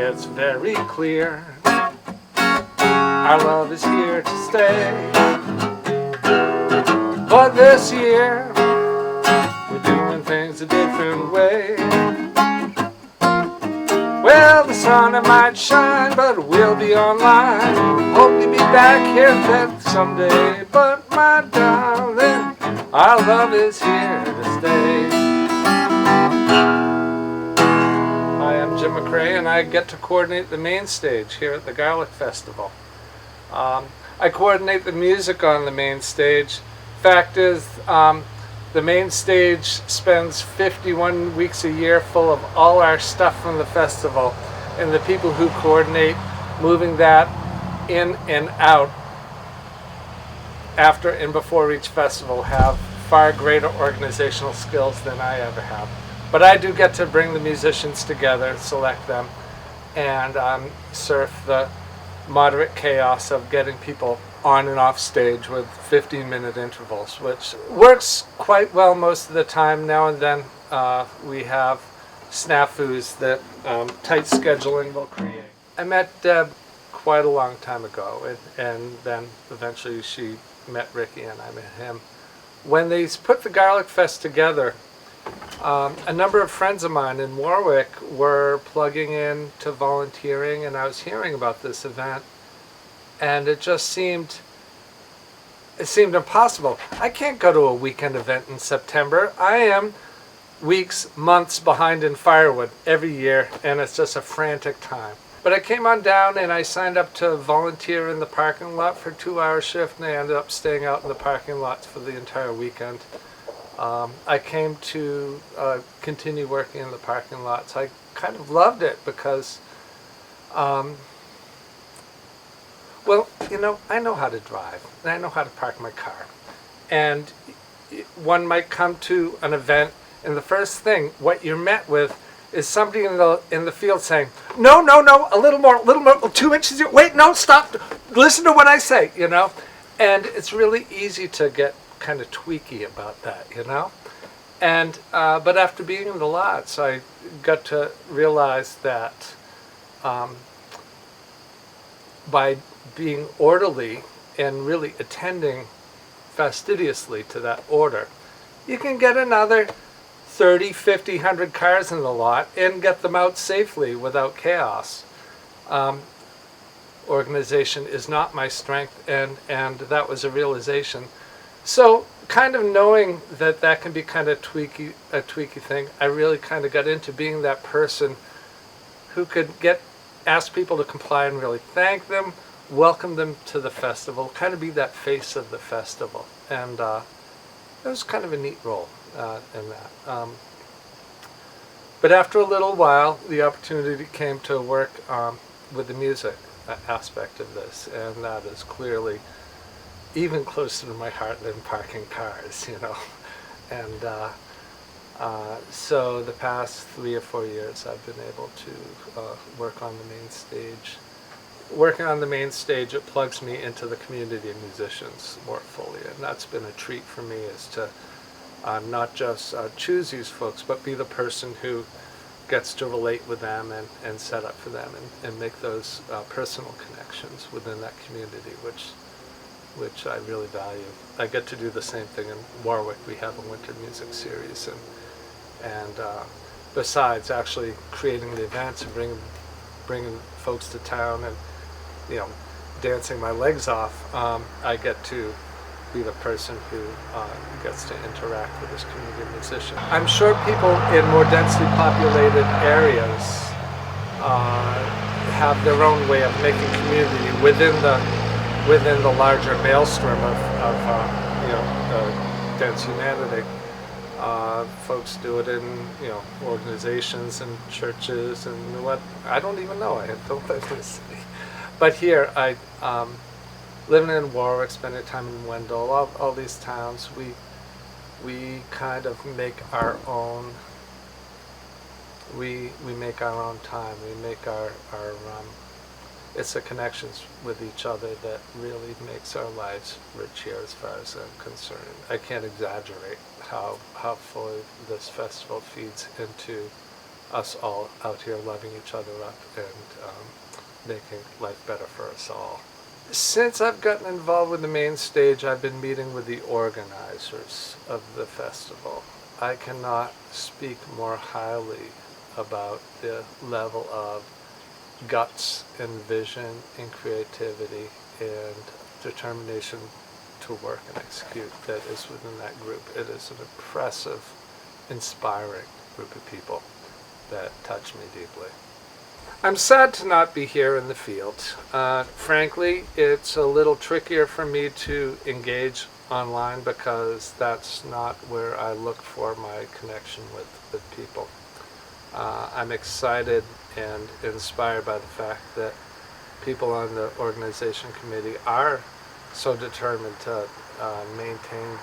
it's very clear our love is here to stay. But this year we're doing things a different way. Well, the sun it might shine, but we'll be online. Hope to be back here then someday. But my darling, our love is here to stay. Hi, I'm Jim McRae, and I get to coordinate the main stage here at the Garlic Festival. I coordinate the music on the main stage. Fact is, the main stage spends 51 weeks a year full of all our stuff from the festival, and the people who coordinate moving that in and out after and before each festival have far greater organizational skills than I ever have. But I do get to bring the musicians together, select them, and surf the moderate chaos of getting people on and off stage with 15-minute intervals, which works quite well most of the time. Now and then we have snafus that tight scheduling will create. I met Deb quite a long time ago, and then eventually she met Ricky and I met him. When they put the Garlic Fest together, a number of friends of mine in Warwick were plugging in to volunteering, and I was hearing about this event, and it seemed impossible. I can't go to a weekend event in September. I am weeks, months behind in firewood every year, and it's just a frantic time. But I came on down and I signed up to volunteer in the parking lot for a 2-hour shift, and I ended up staying out in the parking lots for the entire weekend. I came to continue working in the parking lots. I kind of loved it because, well, you know, I know how to drive, and I know how to park my car. And one might come to an event, and the first thing, what you're met with, is somebody in the field saying, no, a little more, 2 inches here. Wait, no, stop, listen to what I say, you know? And it's really easy to get kind of tweaky about that, you know? And but after being in the lots, I got to realize that by being orderly and really attending fastidiously to that order, you can get another 30, 50, 100 cars in the lot and get them out safely without chaos. Organization is not my strength, and that was a realization. So kind of knowing that that can be kind of a tweaky thing, I really kind of got into being that person who could ask people to comply and really thank them, welcome them to the festival, kind of be that face of the festival. And it was kind of a neat role in that. But after a little while, the opportunity came to work with the music aspect of this, and that is clearly even closer to my heart than parking cars, you know. And so the past 3 or 4 years I've been able to work on the main stage. Working on the main stage, it plugs me into the community of musicians more fully, and that's been a treat for me, is to not just choose these folks, but be the person who gets to relate with them and set up for them and make those personal connections within that community, which I really value. I get to do the same thing in Warwick. We have a winter music series, and besides actually creating the events and bringing folks to town and, you know, dancing my legs off, I get to be the person who gets to interact with this community of musicians. I'm sure people in more densely populated areas have their own way of making community within the larger maelstrom of you know, dense humanity. Folks do it in, you know, organizations and churches and what, I don't even know. I don't live in the city. But here, living in Warwick, spending time in Wendell, all these towns, we kind of make our own. We make our own time. We make our it's the connections with each other that really makes our lives rich here, as far as I'm concerned. I can't exaggerate how fully this festival feeds into us all out here loving each other up and making life better for us all. Since I've gotten involved with the main stage, I've been meeting with the organizers of the festival. I cannot speak more highly about the level of guts and vision and creativity and determination to work and execute that is within that group. It is an impressive, inspiring group of people that touch me deeply. I'm sad to not be here in the field. Frankly, it's a little trickier for me to engage online because that's not where I look for my connection with people. I'm excited and inspired by the fact that people on the organization committee are so determined to maintain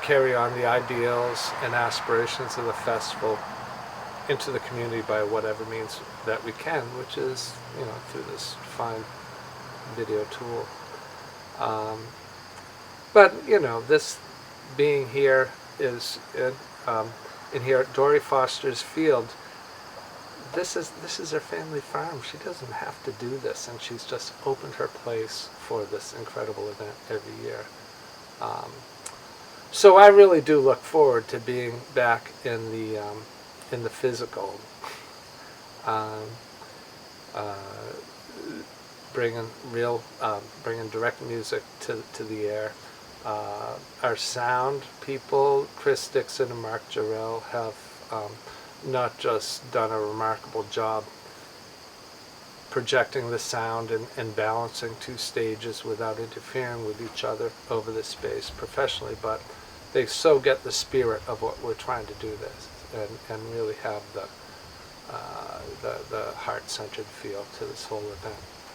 carry on the ideals and aspirations of the festival into the community by whatever means that we can, which is, through this fine video tool. But this being here is in here at Dory Foster's field. This is her family farm. She doesn't have to do this, and she's just opened her place for this incredible event every year. So I really do look forward to being back in the physical, bringing direct music to the air. Our sound people, Chris Dixon and Mark Jarrell, have not just done a remarkable job projecting the sound and balancing two stages without interfering with each other over the space professionally, but they so get the spirit of what we're trying to do this and really have the heart-centered feel to this whole event.